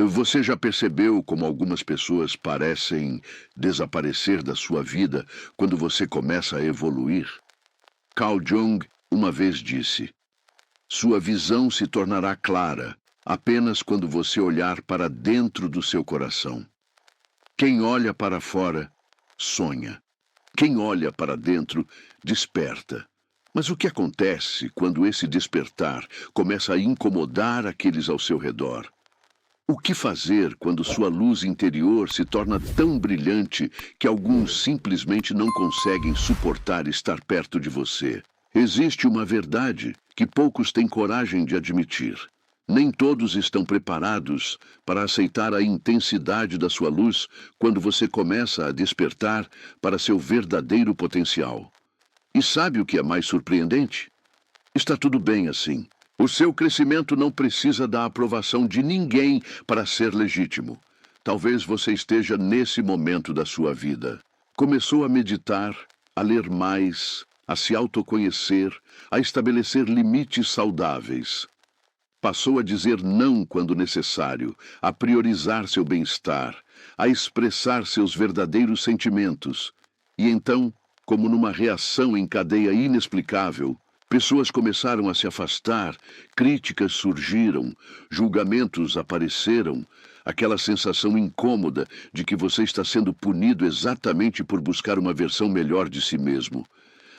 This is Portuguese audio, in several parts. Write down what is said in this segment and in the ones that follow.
Você já percebeu como algumas pessoas parecem desaparecer da sua vida quando você começa a evoluir? Carl Jung uma vez disse: sua visão se tornará clara apenas quando você olhar para dentro do seu coração. Quem olha para fora, sonha. Quem olha para dentro, desperta. Mas o que acontece quando esse despertar começa a incomodar aqueles ao seu redor? O que fazer quando sua luz interior se torna tão brilhante que alguns simplesmente não conseguem suportar estar perto de você? Existe uma verdade que poucos têm coragem de admitir. Nem todos estão preparados para aceitar a intensidade da sua luz quando você começa a despertar para seu verdadeiro potencial. E sabe o que é mais surpreendente? Está tudo bem assim. O seu crescimento não precisa da aprovação de ninguém para ser legítimo. Talvez você esteja nesse momento da sua vida. Começou a meditar, a ler mais, a se autoconhecer, a estabelecer limites saudáveis. Passou a dizer não quando necessário, a priorizar seu bem-estar, a expressar seus verdadeiros sentimentos. E então, como numa reação em cadeia inexplicável, pessoas começaram a se afastar, críticas surgiram, julgamentos apareceram, aquela sensação incômoda de que você está sendo punido exatamente por buscar uma versão melhor de si mesmo.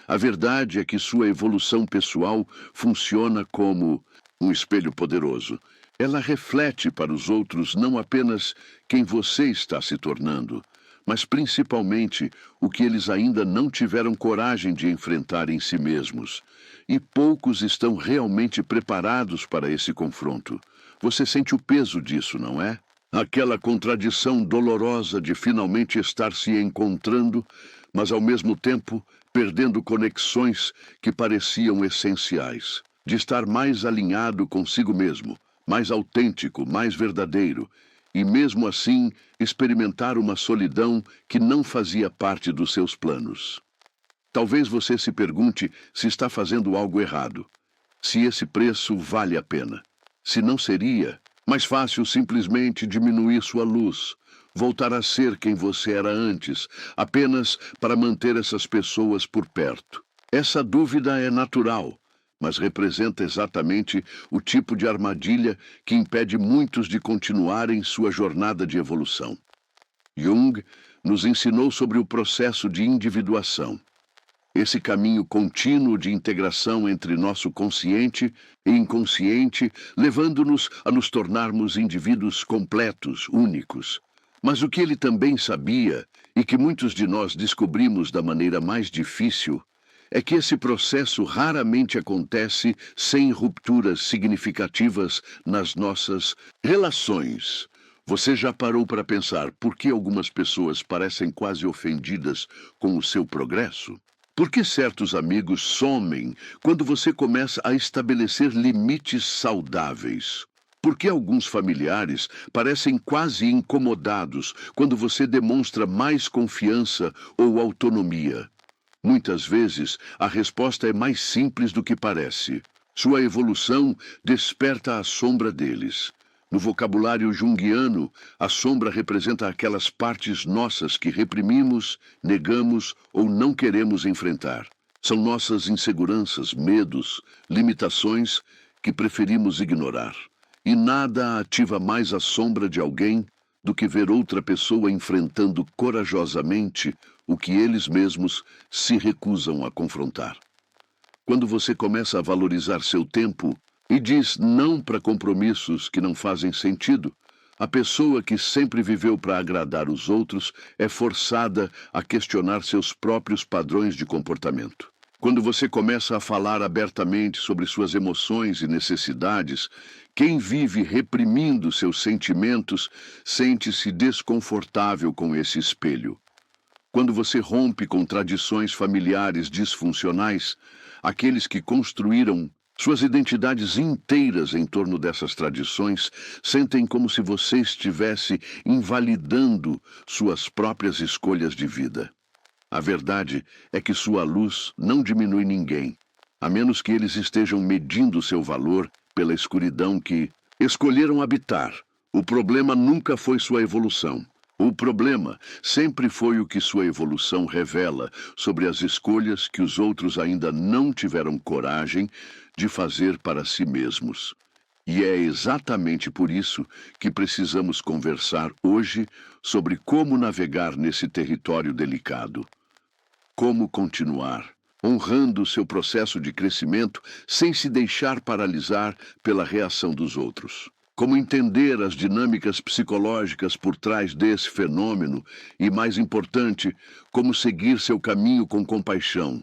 A verdade é que sua evolução pessoal funciona como um espelho poderoso. Ela reflete para os outros não apenas quem você está se tornando, mas principalmente o que eles ainda não tiveram coragem de enfrentar em si mesmos. E poucos estão realmente preparados para esse confronto. Você sente o peso disso, não é? Aquela contradição dolorosa de finalmente estar se encontrando, mas ao mesmo tempo perdendo conexões que pareciam essenciais. De estar mais alinhado consigo mesmo, mais autêntico, mais verdadeiro, e mesmo assim experimentar uma solidão que não fazia parte dos seus planos. Talvez você se pergunte se está fazendo algo errado, se esse preço vale a pena. Se não seria mais fácil simplesmente diminuir sua luz, voltar a ser quem você era antes, apenas para manter essas pessoas por perto. Essa dúvida é natural, mas representa exatamente o tipo de armadilha que impede muitos de continuarem sua jornada de evolução. Jung nos ensinou sobre o processo de individuação. Esse caminho contínuo de integração entre nosso consciente e inconsciente, levando-nos a nos tornarmos indivíduos completos, únicos. Mas o que ele também sabia, e que muitos de nós descobrimos da maneira mais difícil, é que esse processo raramente acontece sem rupturas significativas nas nossas relações. Você já parou para pensar por que algumas pessoas parecem quase ofendidas com o seu progresso? Por que certos amigos somem quando você começa a estabelecer limites saudáveis? Por que alguns familiares parecem quase incomodados quando você demonstra mais confiança ou autonomia? Muitas vezes, a resposta é mais simples do que parece. Sua evolução desperta a sombra deles. No vocabulário junguiano, a sombra representa aquelas partes nossas que reprimimos, negamos ou não queremos enfrentar. São nossas inseguranças, medos, limitações que preferimos ignorar. E nada ativa mais a sombra de alguém do que ver outra pessoa enfrentando corajosamente o que eles mesmos se recusam a confrontar. Quando você começa a valorizar seu tempo e diz não para compromissos que não fazem sentido, a pessoa que sempre viveu para agradar os outros é forçada a questionar seus próprios padrões de comportamento. Quando você começa a falar abertamente sobre suas emoções e necessidades, quem vive reprimindo seus sentimentos sente-se desconfortável com esse espelho. Quando você rompe com tradições familiares disfuncionais, aqueles que construíram suas identidades inteiras em torno dessas tradições sentem como se você estivesse invalidando suas próprias escolhas de vida. A verdade é que sua luz não diminui ninguém, a menos que eles estejam medindo seu valor pela escuridão que escolheram habitar, O problema nunca foi sua evolução. O problema sempre foi o que sua evolução revela sobre as escolhas que os outros ainda não tiveram coragem de fazer para si mesmos. E é exatamente por isso que precisamos conversar hoje sobre como navegar nesse território delicado. Como continuar, honrando seu processo de crescimento sem se deixar paralisar pela reação dos outros. Como entender as dinâmicas psicológicas por trás desse fenômeno e, mais importante, como seguir seu caminho com compaixão,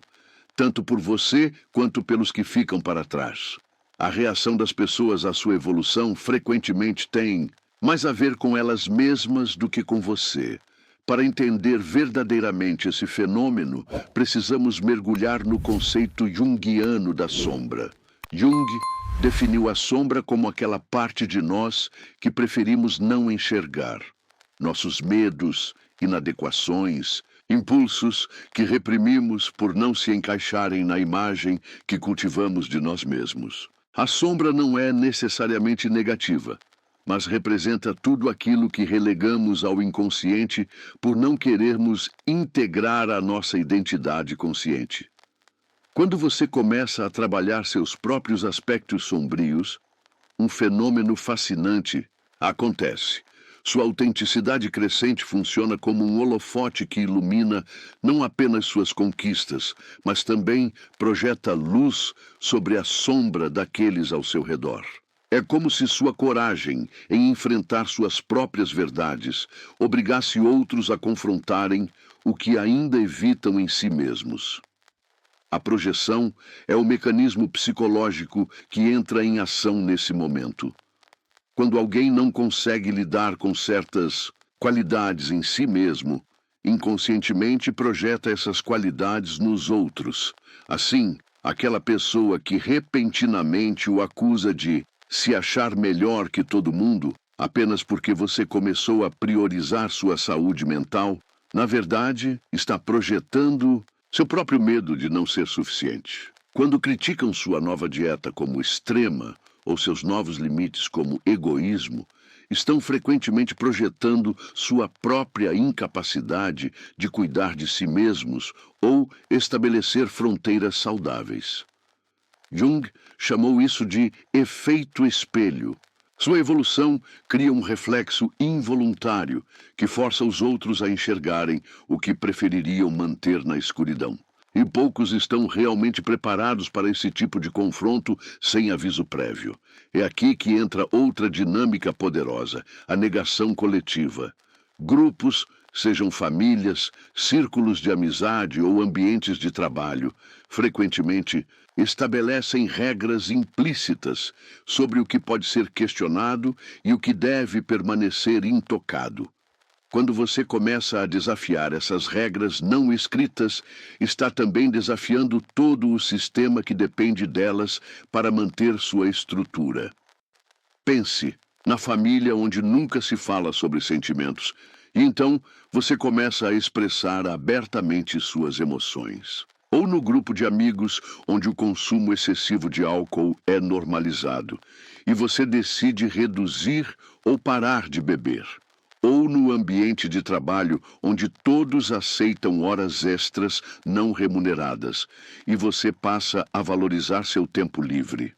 tanto por você quanto pelos que ficam para trás. A reação das pessoas à sua evolução frequentemente tem mais a ver com elas mesmas do que com você. Para entender verdadeiramente esse fenômeno, precisamos mergulhar no conceito junguiano da sombra. Jung definiu a sombra como aquela parte de nós que preferimos não enxergar. Nossos medos, inadequações, impulsos que reprimimos por não se encaixarem na imagem que cultivamos de nós mesmos. A sombra não é necessariamente negativa, mas representa tudo aquilo que relegamos ao inconsciente por não querermos integrar a nossa identidade consciente. Quando você começa a trabalhar seus próprios aspectos sombrios, um fenômeno fascinante acontece. Sua autenticidade crescente funciona como um holofote que ilumina não apenas suas conquistas, mas também projeta luz sobre a sombra daqueles ao seu redor. É como se sua coragem em enfrentar suas próprias verdades obrigasse outros a confrontarem o que ainda evitam em si mesmos. A projeção é o mecanismo psicológico que entra em ação nesse momento. Quando alguém não consegue lidar com certas qualidades em si mesmo, inconscientemente projeta essas qualidades nos outros. Assim, aquela pessoa que repentinamente o acusa de se achar melhor que todo mundo, apenas porque você começou a priorizar sua saúde mental, na verdade, está projetando seu próprio medo de não ser suficiente. Quando criticam sua nova dieta como extrema, ou seus novos limites como egoísmo, estão frequentemente projetando sua própria incapacidade de cuidar de si mesmos ou estabelecer fronteiras saudáveis. Jung chamou isso de efeito espelho. Sua evolução cria um reflexo involuntário que força os outros a enxergarem o que prefeririam manter na escuridão. E poucos estão realmente preparados para esse tipo de confronto sem aviso prévio. É aqui que entra outra dinâmica poderosa, a negação coletiva. Grupos, sejam famílias, círculos de amizade ou ambientes de trabalho, frequentemente estabelecem regras implícitas sobre o que pode ser questionado e o que deve permanecer intocado. Quando você começa a desafiar essas regras não escritas, está também desafiando todo o sistema que depende delas para manter sua estrutura. Pense na família onde nunca se fala sobre sentimentos, e então você começa a expressar abertamente suas emoções. Ou no grupo de amigos onde o consumo excessivo de álcool é normalizado, e você decide reduzir ou parar de beber. Ou no ambiente de trabalho onde todos aceitam horas extras não remuneradas e você passa a valorizar seu tempo livre.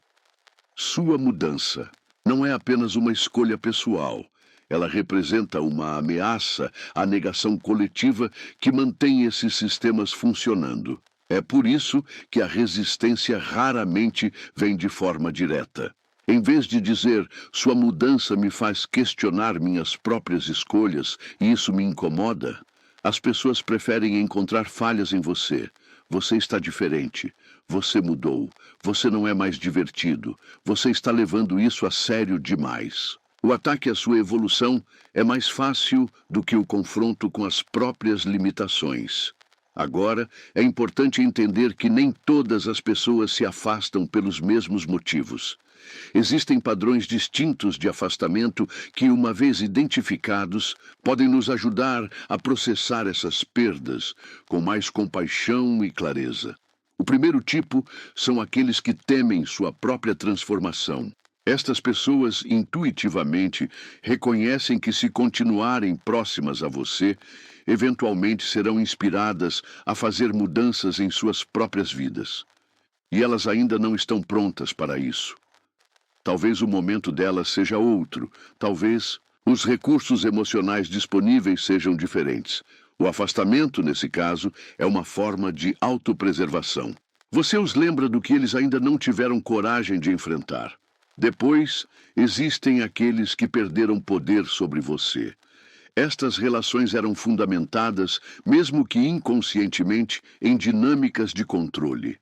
Sua mudança não é apenas uma escolha pessoal. Ela representa uma ameaça à negação coletiva que mantém esses sistemas funcionando. É por isso que a resistência raramente vem de forma direta. Em vez de dizer, sua mudança me faz questionar minhas próprias escolhas e isso me incomoda, as pessoas preferem encontrar falhas em você. Você está diferente. Você mudou. Você não é mais divertido. Você está levando isso a sério demais. O ataque à sua evolução é mais fácil do que o confronto com as próprias limitações. Agora, é importante entender que nem todas as pessoas se afastam pelos mesmos motivos. Existem padrões distintos de afastamento que, uma vez identificados, podem nos ajudar a processar essas perdas com mais compaixão e clareza. O primeiro tipo são aqueles que temem sua própria transformação. Estas pessoas intuitivamente reconhecem que, se continuarem próximas a você, eventualmente serão inspiradas a fazer mudanças em suas próprias vidas. E elas ainda não estão prontas para isso. Talvez o momento delas seja outro, talvez os recursos emocionais disponíveis sejam diferentes. O afastamento, nesse caso, é uma forma de autopreservação. Você os lembra do que eles ainda não tiveram coragem de enfrentar. Depois, existem aqueles que perderam poder sobre você. Estas relações eram fundamentadas, mesmo que inconscientemente, em dinâmicas de controle.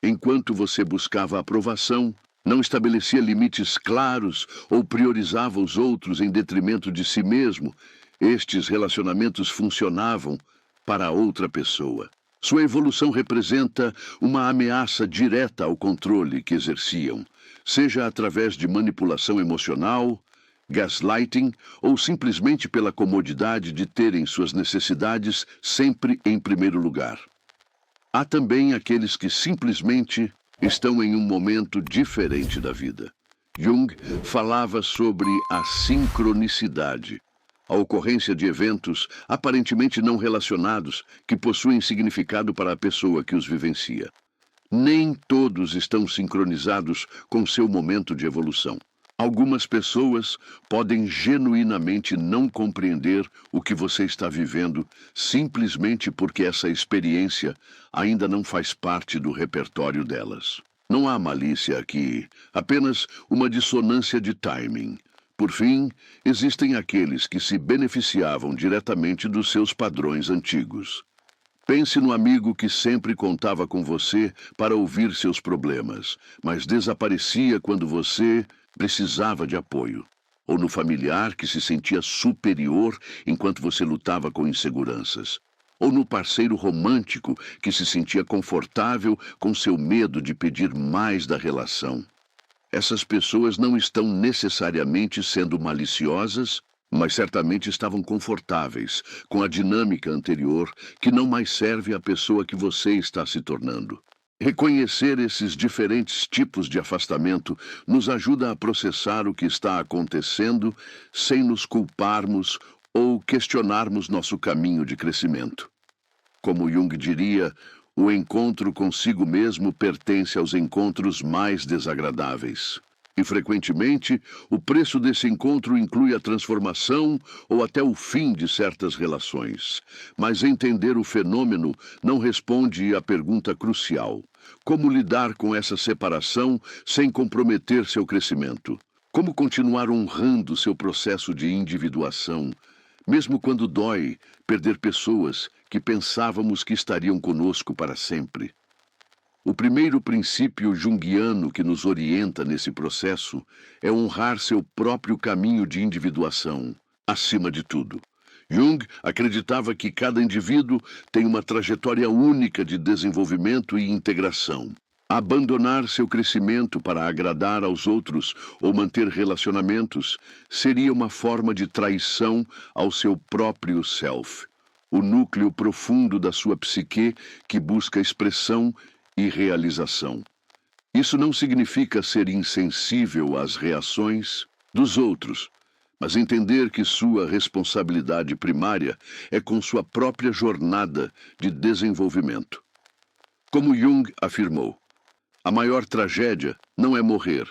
Enquanto você buscava aprovação, não estabelecia limites claros ou priorizava os outros em detrimento de si mesmo, estes relacionamentos funcionavam para a outra pessoa. Sua evolução representa uma ameaça direta ao controle que exerciam, seja através de manipulação emocional, gaslighting ou simplesmente pela comodidade de terem suas necessidades sempre em primeiro lugar. Há também aqueles que simplesmente estão em um momento diferente da vida. Jung falava sobre a sincronicidade, a ocorrência de eventos aparentemente não relacionados que possuem significado para a pessoa que os vivencia. Nem todos estão sincronizados com seu momento de evolução. Algumas pessoas podem genuinamente não compreender o que você está vivendo simplesmente porque essa experiência ainda não faz parte do repertório delas. Não há malícia aqui, apenas uma dissonância de timing. Por fim, existem aqueles que se beneficiavam diretamente dos seus padrões antigos. Pense no amigo que sempre contava com você para ouvir seus problemas, mas desaparecia quando você precisava de apoio. Ou no familiar que se sentia superior enquanto você lutava com inseguranças. Ou no parceiro romântico que se sentia confortável com seu medo de pedir mais da relação. Essas pessoas não estão necessariamente sendo maliciosas, mas certamente estavam confortáveis com a dinâmica anterior que não mais serve à pessoa que você está se tornando. Reconhecer esses diferentes tipos de afastamento nos ajuda a processar o que está acontecendo sem nos culparmos ou questionarmos nosso caminho de crescimento. Como Jung diria, o encontro consigo mesmo pertence aos encontros mais desagradáveis. E, frequentemente, o preço desse encontro inclui a transformação ou até o fim de certas relações. Mas entender o fenômeno não responde à pergunta crucial: como lidar com essa separação sem comprometer seu crescimento? Como continuar honrando seu processo de individuação, mesmo quando dói perder pessoas que pensávamos que estariam conosco para sempre? O primeiro princípio junguiano que nos orienta nesse processo é honrar seu próprio caminho de individuação, acima de tudo. Jung acreditava que cada indivíduo tem uma trajetória única de desenvolvimento e integração. Abandonar seu crescimento para agradar aos outros ou manter relacionamentos seria uma forma de traição ao seu próprio self, o núcleo profundo da sua psique que busca expressão e realização. Isso não significa ser insensível às reações dos outros, mas entender que sua responsabilidade primária é com sua própria jornada de desenvolvimento. Como Jung afirmou, a maior tragédia não é morrer,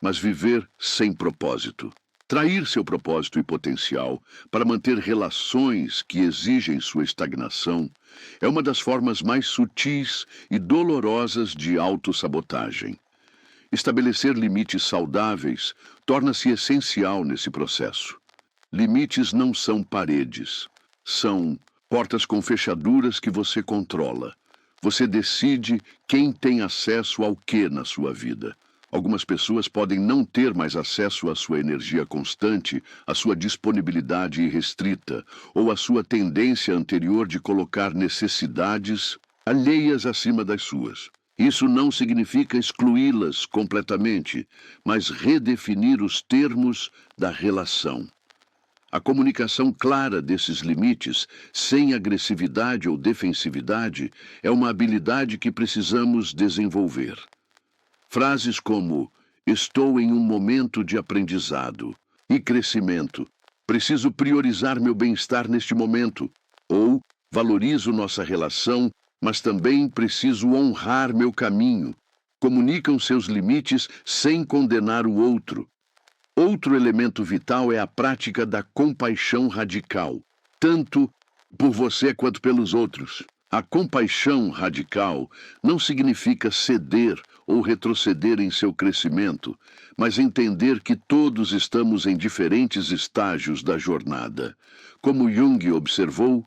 mas viver sem propósito. Trair seu propósito e potencial para manter relações que exigem sua estagnação é uma das formas mais sutis e dolorosas de autossabotagem. Estabelecer limites saudáveis torna-se essencial nesse processo. Limites não são paredes, são portas com fechaduras que você controla. Você decide quem tem acesso ao que na sua vida. Algumas pessoas podem não ter mais acesso à sua energia constante, à sua disponibilidade irrestrita, ou à sua tendência anterior de colocar necessidades alheias acima das suas. Isso não significa excluí-las completamente, mas redefinir os termos da relação. A comunicação clara desses limites, sem agressividade ou defensividade, é uma habilidade que precisamos desenvolver. Frases como Estou em um momento de aprendizado e crescimento. Preciso priorizar meu bem-estar neste momento. Ou valorizo nossa relação, mas também preciso honrar meu caminho. Comunicam seus limites sem condenar o outro. Outro elemento vital é a prática da compaixão radical, tanto por você quanto pelos outros. A compaixão radical não significa ceder ou retroceder em seu crescimento, mas entender que todos estamos em diferentes estágios da jornada. Como Jung observou,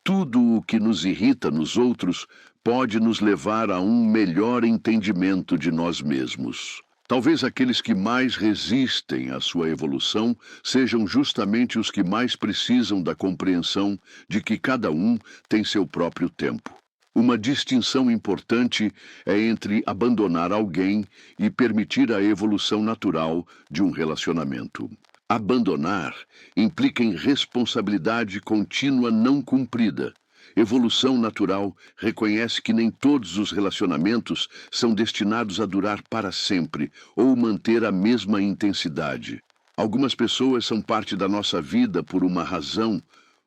tudo o que nos irrita nos outros pode nos levar a um melhor entendimento de nós mesmos. Talvez aqueles que mais resistem à sua evolução sejam justamente os que mais precisam da compreensão de que cada um tem seu próprio tempo. Uma distinção importante é entre abandonar alguém e permitir a evolução natural de um relacionamento. Abandonar implica em responsabilidade contínua não cumprida. Evolução natural reconhece que nem todos os relacionamentos são destinados a durar para sempre ou manter a mesma intensidade. Algumas pessoas são parte da nossa vida por uma razão,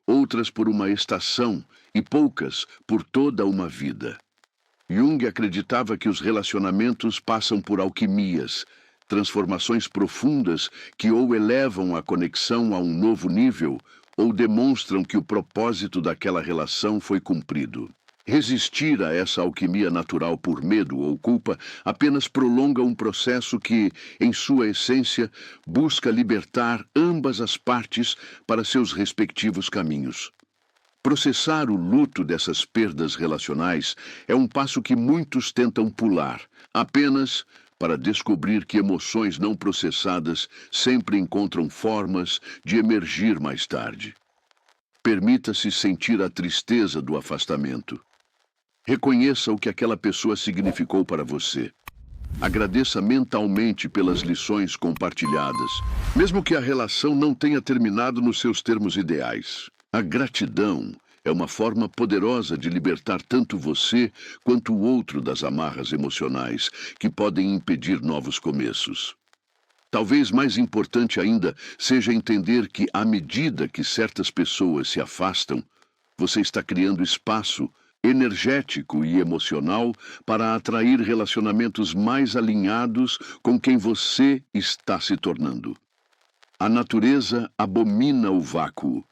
outras por uma estação e poucas por toda uma vida. Jung acreditava que os relacionamentos passam por alquimias, transformações profundas que ou elevam a conexão a um novo nível ou demonstram que o propósito daquela relação foi cumprido. Resistir a essa alquimia natural por medo ou culpa apenas prolonga um processo que, em sua essência, busca libertar ambas as partes para seus respectivos caminhos. Processar o luto dessas perdas relacionais é um passo que muitos tentam pular, apenas para descobrir que emoções não processadas sempre encontram formas de emergir mais tarde. Permita-se sentir a tristeza do afastamento. Reconheça o que aquela pessoa significou para você. Agradeça mentalmente pelas lições compartilhadas, mesmo que a relação não tenha terminado nos seus termos ideais. A gratidão é uma forma poderosa de libertar tanto você quanto o outro das amarras emocionais que podem impedir novos começos. Talvez mais importante ainda seja entender que, à medida que certas pessoas se afastam, você está criando espaço energético e emocional para atrair relacionamentos mais alinhados com quem você está se tornando. A natureza abomina o vácuo.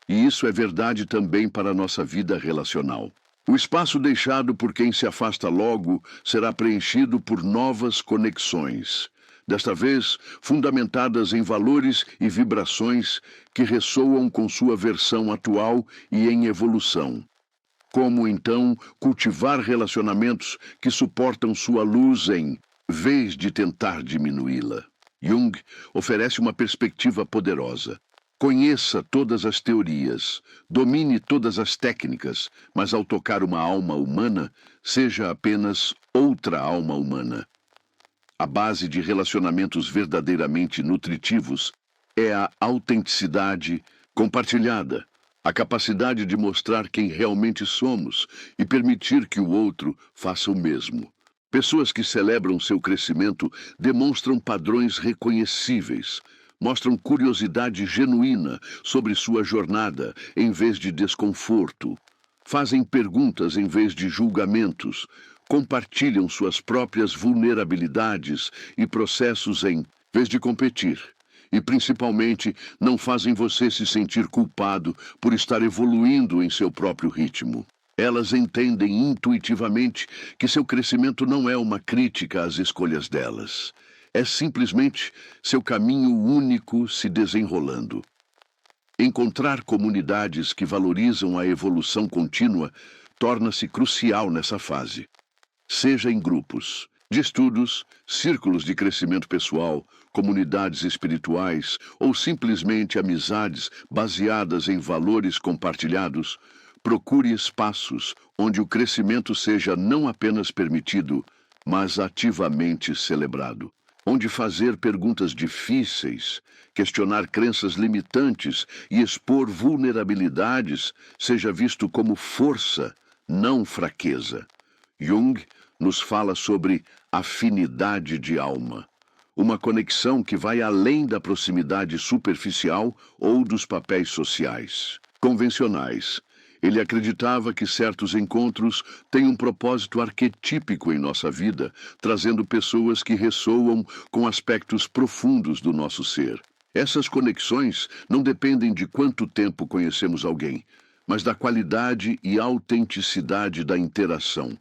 E isso é verdade também para a nossa vida relacional. O espaço deixado por quem se afasta logo será preenchido por novas conexões, desta vez fundamentadas em valores e vibrações que ressoam com sua versão atual e em evolução. Como, então, cultivar relacionamentos que suportam sua luz em vez de tentar diminuí-la? Jung oferece uma perspectiva poderosa. Conheça todas as teorias, domine todas as técnicas, mas ao tocar uma alma humana, seja apenas outra alma humana. A base de relacionamentos verdadeiramente nutritivos é a autenticidade compartilhada, a capacidade de mostrar quem realmente somos e permitir que o outro faça o mesmo. Pessoas que celebram seu crescimento demonstram padrões reconhecíveis, mostram curiosidade genuína sobre sua jornada em vez de desconforto, fazem perguntas em vez de julgamentos, compartilham suas próprias vulnerabilidades e processos em vez de competir, e principalmente não fazem você se sentir culpado por estar evoluindo em seu próprio ritmo. Elas entendem intuitivamente que seu crescimento não é uma crítica às escolhas delas. É simplesmente seu caminho único se desenrolando. Encontrar comunidades que valorizam a evolução contínua torna-se crucial nessa fase. Seja em grupos de estudos, círculos de crescimento pessoal, comunidades espirituais ou simplesmente amizades baseadas em valores compartilhados, procure espaços onde o crescimento seja não apenas permitido, mas ativamente celebrado. Onde fazer perguntas difíceis, questionar crenças limitantes e expor vulnerabilidades seja visto como força, não fraqueza. Jung nos fala sobre afinidade de alma. uma conexão que vai além da proximidade superficial ou dos papéis sociais convencionais. Ele acreditava que certos encontros têm um propósito arquetípico em nossa vida, trazendo pessoas que ressoam com aspectos profundos do nosso ser. Essas conexões não dependem de quanto tempo conhecemos alguém, mas da qualidade e autenticidade da interação.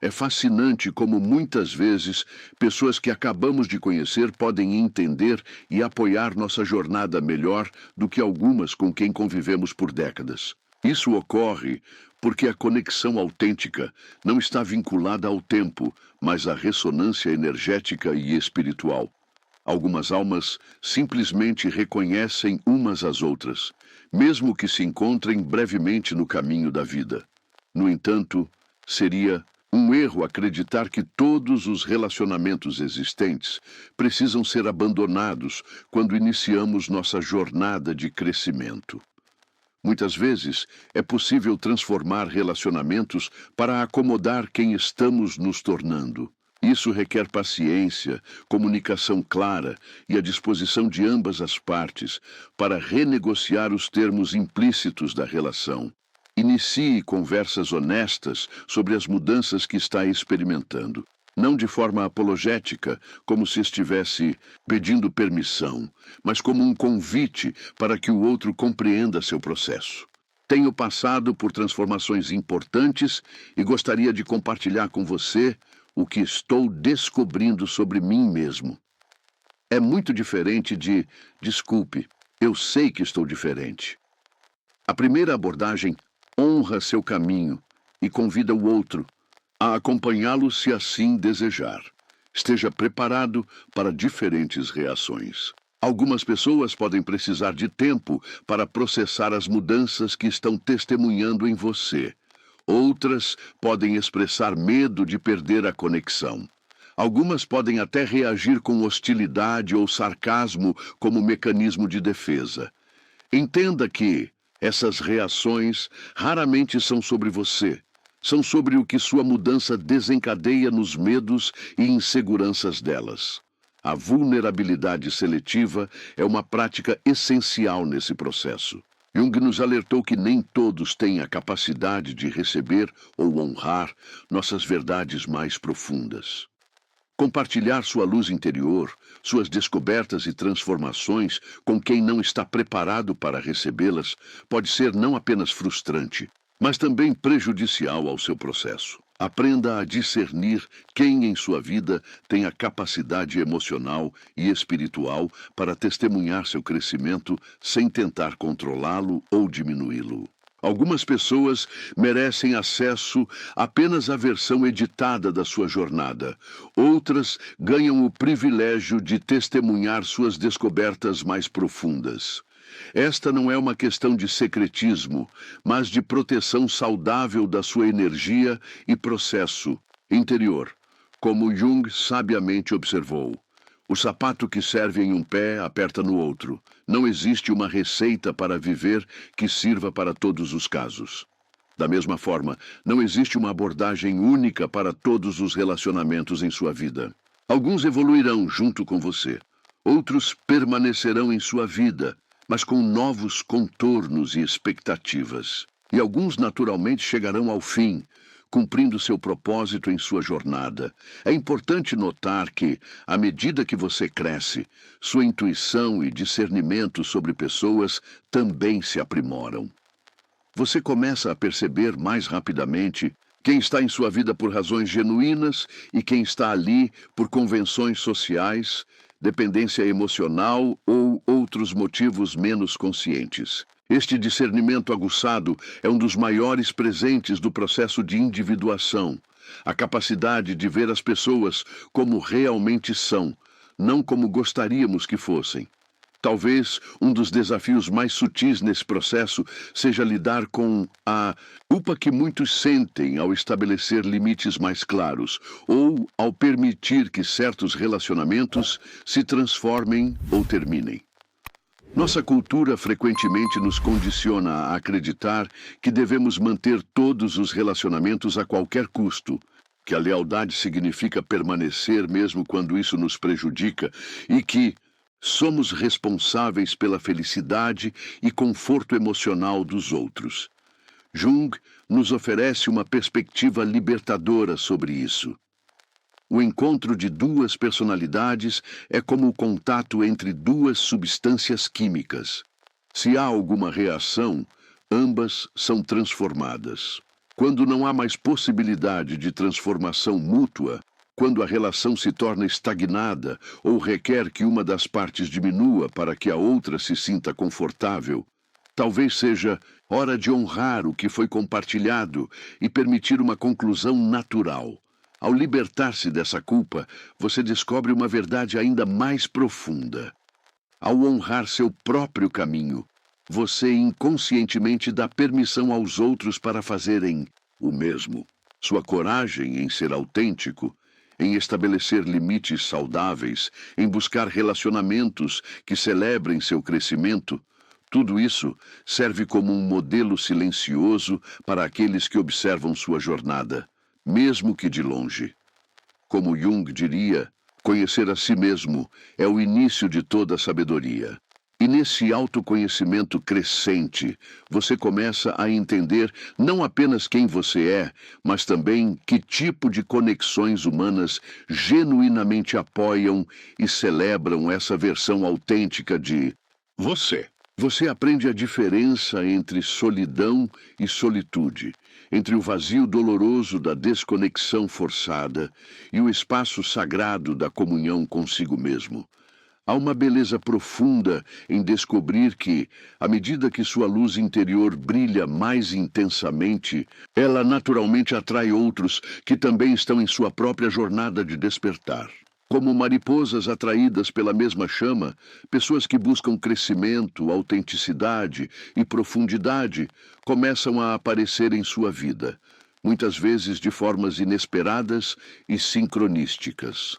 É fascinante como muitas vezes pessoas que acabamos de conhecer podem entender e apoiar nossa jornada melhor do que algumas com quem convivemos por décadas. Isso ocorre porque a conexão autêntica não está vinculada ao tempo, mas à ressonância energética e espiritual. Algumas almas simplesmente reconhecem umas às outras, mesmo que se encontrem brevemente no caminho da vida. No entanto, seria um erro acreditar que todos os relacionamentos existentes precisam ser abandonados quando iniciamos nossa jornada de crescimento. Muitas vezes, é possível transformar relacionamentos para acomodar quem estamos nos tornando. Isso requer paciência, comunicação clara e a disposição de ambas as partes para renegociar os termos implícitos da relação. Inicie conversas honestas sobre as mudanças que está experimentando. Não de forma apologética, como se estivesse pedindo permissão, mas como um convite para que o outro compreenda seu processo. Tenho passado por transformações importantes e gostaria de compartilhar com você o que estou descobrindo sobre mim mesmo. É muito diferente de desculpe, eu sei que estou diferente. A primeira abordagem honra seu caminho e convida o outro a acompanhá-lo se assim desejar. Esteja preparado para diferentes reações. Algumas pessoas podem precisar de tempo para processar as mudanças que estão testemunhando em você. Outras podem expressar medo de perder a conexão. Algumas podem até reagir com hostilidade ou sarcasmo como mecanismo de defesa. Entenda que essas reações raramente são sobre você. São sobre o que sua mudança desencadeia nos medos e inseguranças delas. A vulnerabilidade seletiva é uma prática essencial nesse processo. Jung nos alertou que nem todos têm a capacidade de receber ou honrar nossas verdades mais profundas. Compartilhar sua luz interior, suas descobertas e transformações com quem não está preparado para recebê-las pode ser não apenas frustrante, mas também prejudicial ao seu processo. Aprenda a discernir quem em sua vida tem a capacidade emocional e espiritual para testemunhar seu crescimento sem tentar controlá-lo ou diminuí-lo. Algumas pessoas merecem acesso apenas à versão editada da sua jornada. Outras ganham o privilégio de testemunhar suas descobertas mais profundas. Esta não é uma questão de secretismo, mas de proteção saudável da sua energia e processo interior, como Jung sabiamente observou. O sapato que serve em um pé aperta no outro. Não existe uma receita para viver que sirva para todos os casos. Da mesma forma, não existe uma abordagem única para todos os relacionamentos em sua vida. Alguns evoluirão junto com você. Outros permanecerão em sua vida, mas com novos contornos e expectativas. E alguns naturalmente chegarão ao fim, cumprindo seu propósito em sua jornada. É importante notar que, à medida que você cresce, sua intuição e discernimento sobre pessoas também se aprimoram. Você começa a perceber mais rapidamente quem está em sua vida por razões genuínas e quem está ali por convenções sociais, dependência emocional ou outros motivos menos conscientes. Este discernimento aguçado é um dos maiores presentes do processo de individuação, a capacidade de ver as pessoas como realmente são, não como gostaríamos que fossem. Talvez um dos desafios mais sutis nesse processo seja lidar com a culpa que muitos sentem ao estabelecer limites mais claros ou ao permitir que certos relacionamentos se transformem ou terminem. Nossa cultura frequentemente nos condiciona a acreditar que devemos manter todos os relacionamentos a qualquer custo, que a lealdade significa permanecer mesmo quando isso nos prejudica e que somos responsáveis pela felicidade e conforto emocional dos outros. Jung nos oferece uma perspectiva libertadora sobre isso. O encontro de duas personalidades é como o contato entre duas substâncias químicas. Se há alguma reação, ambas são transformadas. Quando não há mais possibilidade de transformação mútua, quando a relação se torna estagnada ou requer que uma das partes diminua para que a outra se sinta confortável, talvez seja hora de honrar o que foi compartilhado e permitir uma conclusão natural. Ao libertar-se dessa culpa, você descobre uma verdade ainda mais profunda. Ao honrar seu próprio caminho, você inconscientemente dá permissão aos outros para fazerem o mesmo. Sua coragem em ser autêntico, em estabelecer limites saudáveis, em buscar relacionamentos que celebrem seu crescimento, tudo isso serve como um modelo silencioso para aqueles que observam sua jornada, mesmo que de longe. Como Jung diria, conhecer a si mesmo é o início de toda a sabedoria. E nesse autoconhecimento crescente, você começa a entender não apenas quem você é, mas também que tipo de conexões humanas genuinamente apoiam e celebram essa versão autêntica de você. Você aprende a diferença entre solidão e solitude, entre o vazio doloroso da desconexão forçada e o espaço sagrado da comunhão consigo mesmo. Há uma beleza profunda em descobrir que, à medida que sua luz interior brilha mais intensamente, ela naturalmente atrai outros que também estão em sua própria jornada de despertar. Como mariposas atraídas pela mesma chama, pessoas que buscam crescimento, autenticidade e profundidade começam a aparecer em sua vida, muitas vezes de formas inesperadas e sincronísticas.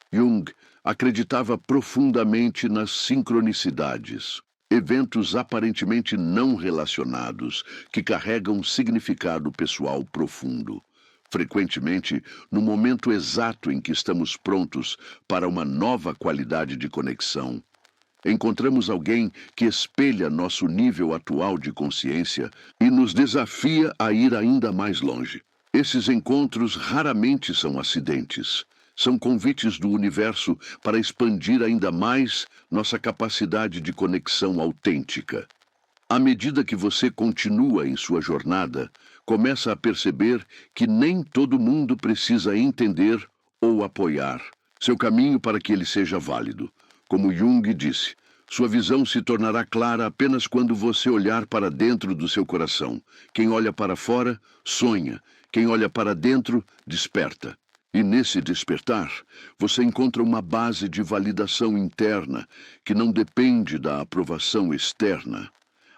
Jung acreditava profundamente nas sincronicidades, eventos aparentemente não relacionados que carregam significado pessoal profundo. Frequentemente, no momento exato em que estamos prontos para uma nova qualidade de conexão, encontramos alguém que espelha nosso nível atual de consciência e nos desafia a ir ainda mais longe. Esses encontros raramente são acidentes. São convites do universo para expandir ainda mais nossa capacidade de conexão autêntica. À medida que você continua em sua jornada, começa a perceber que nem todo mundo precisa entender ou apoiar seu caminho para que ele seja válido. Como Jung disse, sua visão se tornará clara apenas quando você olhar para dentro do seu coração. Quem olha para fora, sonha. Quem olha para dentro, desperta. E nesse despertar, você encontra uma base de validação interna que não depende da aprovação externa.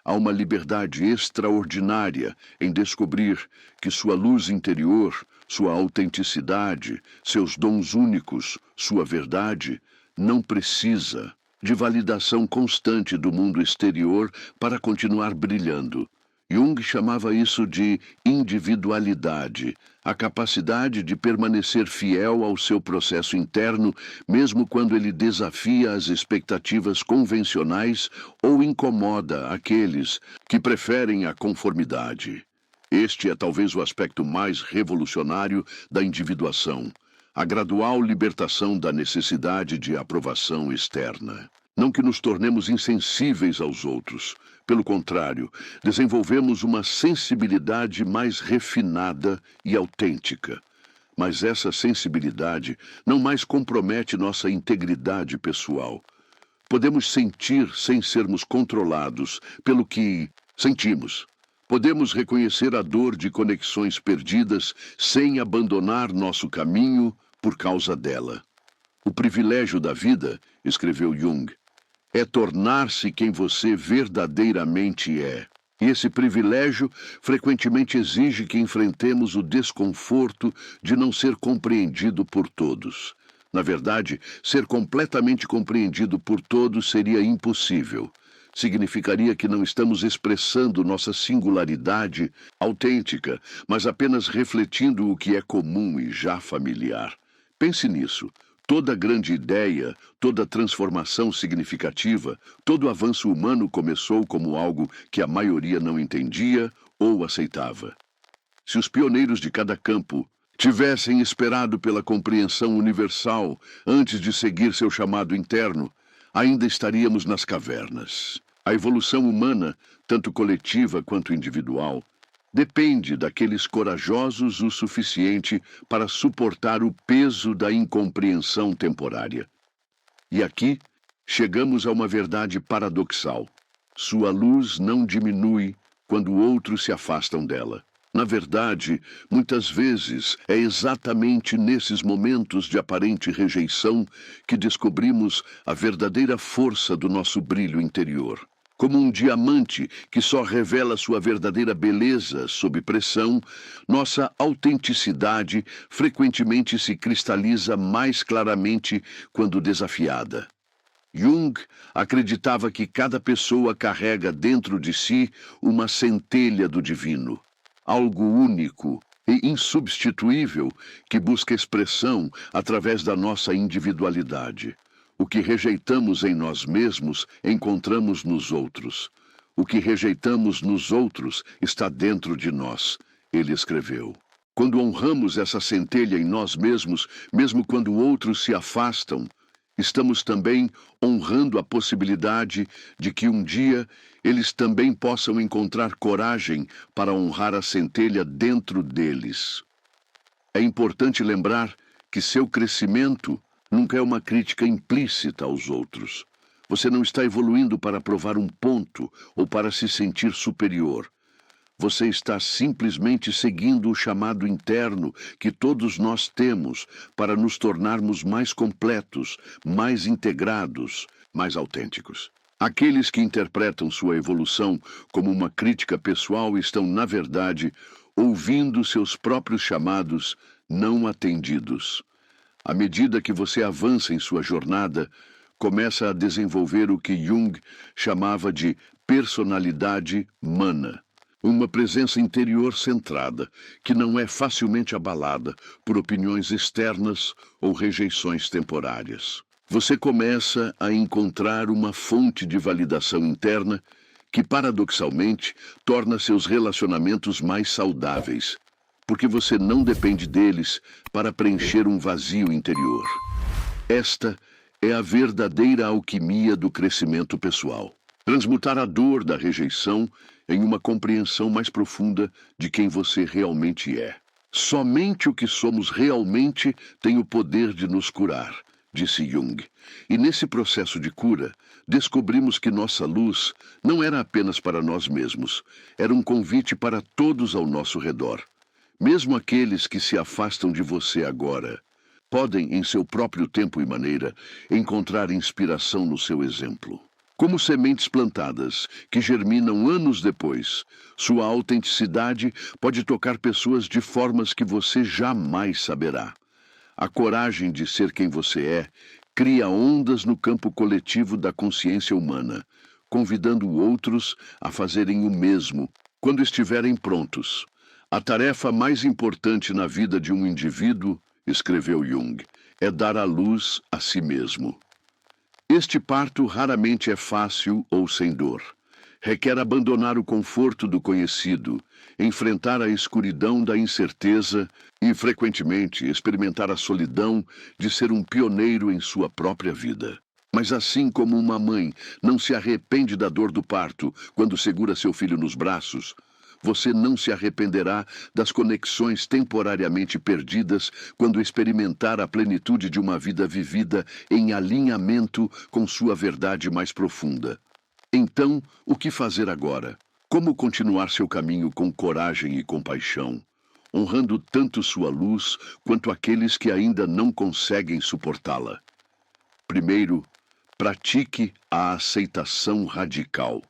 Há uma liberdade extraordinária em descobrir que sua luz interior, sua autenticidade, seus dons únicos, sua verdade, não precisa de validação constante do mundo exterior para continuar brilhando. Jung chamava isso de individualidade, a capacidade de permanecer fiel ao seu processo interno, mesmo quando ele desafia as expectativas convencionais ou incomoda aqueles que preferem a conformidade. Este é talvez o aspecto mais revolucionário da individuação, a gradual libertação da necessidade de aprovação externa. Não que nos tornemos insensíveis aos outros. Pelo contrário, desenvolvemos uma sensibilidade mais refinada e autêntica. Mas essa sensibilidade não mais compromete nossa integridade pessoal. Podemos sentir sem sermos controlados pelo que sentimos. Podemos reconhecer a dor de conexões perdidas sem abandonar nosso caminho por causa dela. O privilégio da vida, escreveu Jung, é tornar-se quem você verdadeiramente é. E esse privilégio frequentemente exige que enfrentemos o desconforto de não ser compreendido por todos. Na verdade, ser completamente compreendido por todos seria impossível. significaria que não estamos expressando nossa singularidade autêntica, mas apenas refletindo o que é comum e já familiar. Pense nisso. Toda grande ideia, toda transformação significativa, todo avanço humano começou como algo que a maioria não entendia ou aceitava. Se os pioneiros de cada campo tivessem esperado pela compreensão universal antes de seguir seu chamado interno, ainda estaríamos nas cavernas. A evolução humana, tanto coletiva quanto individual, depende daqueles corajosos o suficiente para suportar o peso da incompreensão temporária. E aqui chegamos a uma verdade paradoxal. Sua luz não diminui quando outros se afastam dela. Na verdade, muitas vezes é exatamente nesses momentos de aparente rejeição que descobrimos a verdadeira força do nosso brilho interior. Como um diamante que só revela sua verdadeira beleza sob pressão, nossa autenticidade frequentemente se cristaliza mais claramente quando desafiada. Jung acreditava que cada pessoa carrega dentro de si uma centelha do divino, algo único e insubstituível que busca expressão através da nossa individualidade. O que rejeitamos em nós mesmos, encontramos nos outros. O que rejeitamos nos outros está dentro de nós, ele escreveu. Quando honramos essa centelha em nós mesmos, mesmo quando outros se afastam, estamos também honrando a possibilidade de que um dia eles também possam encontrar coragem para honrar a centelha dentro deles. É importante lembrar que seu crescimento nunca é uma crítica implícita aos outros. Você não está evoluindo para provar um ponto ou para se sentir superior. Você está simplesmente seguindo o chamado interno que todos nós temos para nos tornarmos mais completos, mais integrados, mais autênticos. Aqueles que interpretam sua evolução como uma crítica pessoal estão, na verdade, ouvindo seus próprios chamados não atendidos. À medida que você avança em sua jornada, começa a desenvolver o que Jung chamava de personalidade mana, uma presença interior centrada, que não é facilmente abalada por opiniões externas ou rejeições temporárias. Você começa a encontrar uma fonte de validação interna que, paradoxalmente, torna seus relacionamentos mais saudáveis, porque você não depende deles para preencher um vazio interior. Esta é a verdadeira alquimia do crescimento pessoal. Transmutar a dor da rejeição em uma compreensão mais profunda de quem você realmente é. Somente o que somos realmente tem o poder de nos curar, disse Jung. E nesse processo de cura, descobrimos que nossa luz não era apenas para nós mesmos, era um convite para todos ao nosso redor. Mesmo aqueles que se afastam de você agora, podem, em seu próprio tempo e maneira, encontrar inspiração no seu exemplo. Como sementes plantadas, que germinam anos depois, sua autenticidade pode tocar pessoas de formas que você jamais saberá. A coragem de ser quem você é cria ondas no campo coletivo da consciência humana, convidando outros a fazerem o mesmo quando estiverem prontos. A tarefa mais importante na vida de um indivíduo, escreveu Jung, é dar a luz a si mesmo. Este parto raramente é fácil ou sem dor. Requer abandonar o conforto do conhecido, enfrentar a escuridão da incerteza e, frequentemente, experimentar a solidão de ser um pioneiro em sua própria vida. Mas assim como uma mãe não se arrepende da dor do parto quando segura seu filho nos braços, você não se arrependerá das conexões temporariamente perdidas quando experimentar a plenitude de uma vida vivida em alinhamento com sua verdade mais profunda. Então, o que fazer agora? Como continuar seu caminho com coragem e compaixão, honrando tanto sua luz quanto aqueles que ainda não conseguem suportá-la? Primeiro, pratique a aceitação radical.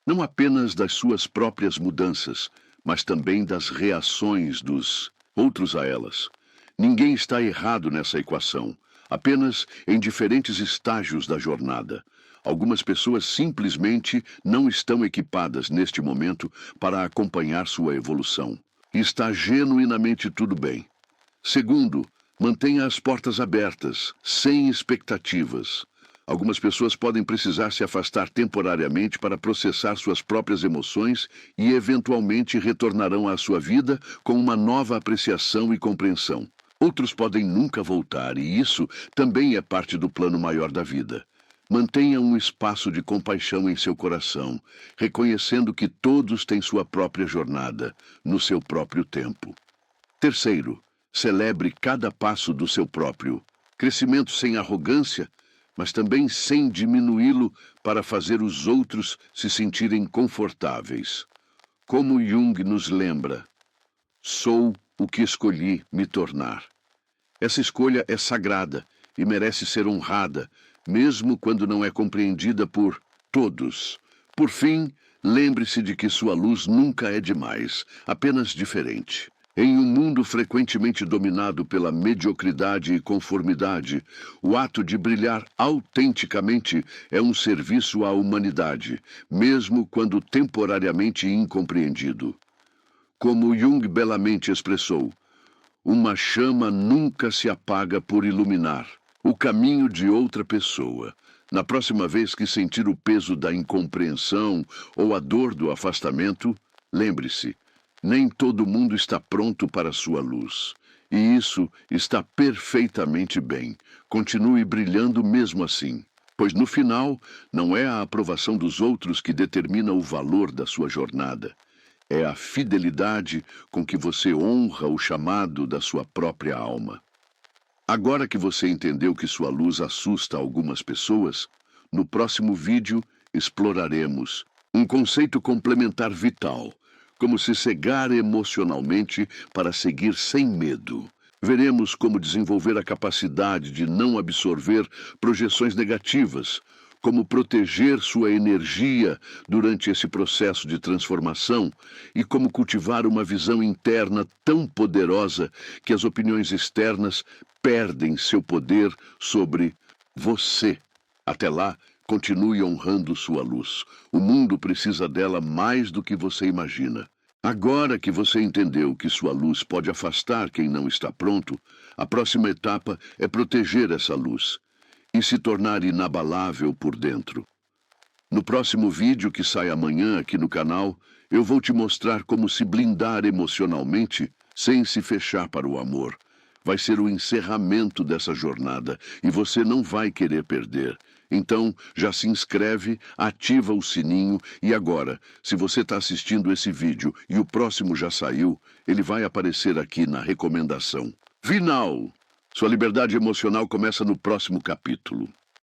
Não apenas das suas próprias mudanças, mas também das reações dos outros a elas. Ninguém está errado nessa equação, apenas em diferentes estágios da jornada. Algumas pessoas simplesmente não estão equipadas neste momento para acompanhar sua evolução. Está genuinamente tudo bem. Segundo, mantenha as portas abertas, sem expectativas. Algumas pessoas podem precisar se afastar temporariamente para processar suas próprias emoções e, eventualmente, retornarão à sua vida com uma nova apreciação e compreensão. Outros podem nunca voltar, e isso também é parte do plano maior da vida. Mantenha um espaço de compaixão em seu coração, reconhecendo que todos têm sua própria jornada, no seu próprio tempo. Terceiro, celebre cada passo do seu próprio crescimento sem arrogância, mas também sem diminuí-lo para fazer os outros se sentirem confortáveis. Como Jung nos lembra, sou o que escolhi me tornar. Essa escolha é sagrada e merece ser honrada, mesmo quando não é compreendida por todos. Por fim, lembre-se de que sua luz nunca é demais, apenas diferente. Em um mundo frequentemente dominado pela mediocridade e conformidade, o ato de brilhar autenticamente é um serviço à humanidade, mesmo quando temporariamente incompreendido. Como Jung belamente expressou, uma chama nunca se apaga por iluminar o caminho de outra pessoa. Na próxima vez que sentir o peso da incompreensão ou a dor do afastamento, lembre-se, nem todo mundo está pronto para a sua luz. E isso está perfeitamente bem. Continue brilhando mesmo assim. Pois no final, não é a aprovação dos outros que determina o valor da sua jornada. É a fidelidade com que você honra o chamado da sua própria alma. Agora que você entendeu que sua luz assusta algumas pessoas, no próximo vídeo exploraremos um conceito complementar vital, como se cegar emocionalmente para seguir sem medo. Veremos como desenvolver a capacidade de não absorver projeções negativas, como proteger sua energia durante esse processo de transformação e como cultivar uma visão interna tão poderosa que as opiniões externas perdem seu poder sobre você. Até lá, continue honrando sua luz. O mundo precisa dela mais do que você imagina. Agora que você entendeu que sua luz pode afastar quem não está pronto, a próxima etapa é proteger essa luz e se tornar inabalável por dentro. No próximo vídeo que sai amanhã aqui no canal, eu vou te mostrar como se blindar emocionalmente sem se fechar para o amor. Vai ser o encerramento dessa jornada e você não vai querer perder. Então, já se inscreve, ativa o sininho e agora, se você está assistindo esse vídeo e o próximo já saiu, ele vai aparecer aqui na recomendação. Final! Sua liberdade emocional começa no próximo capítulo.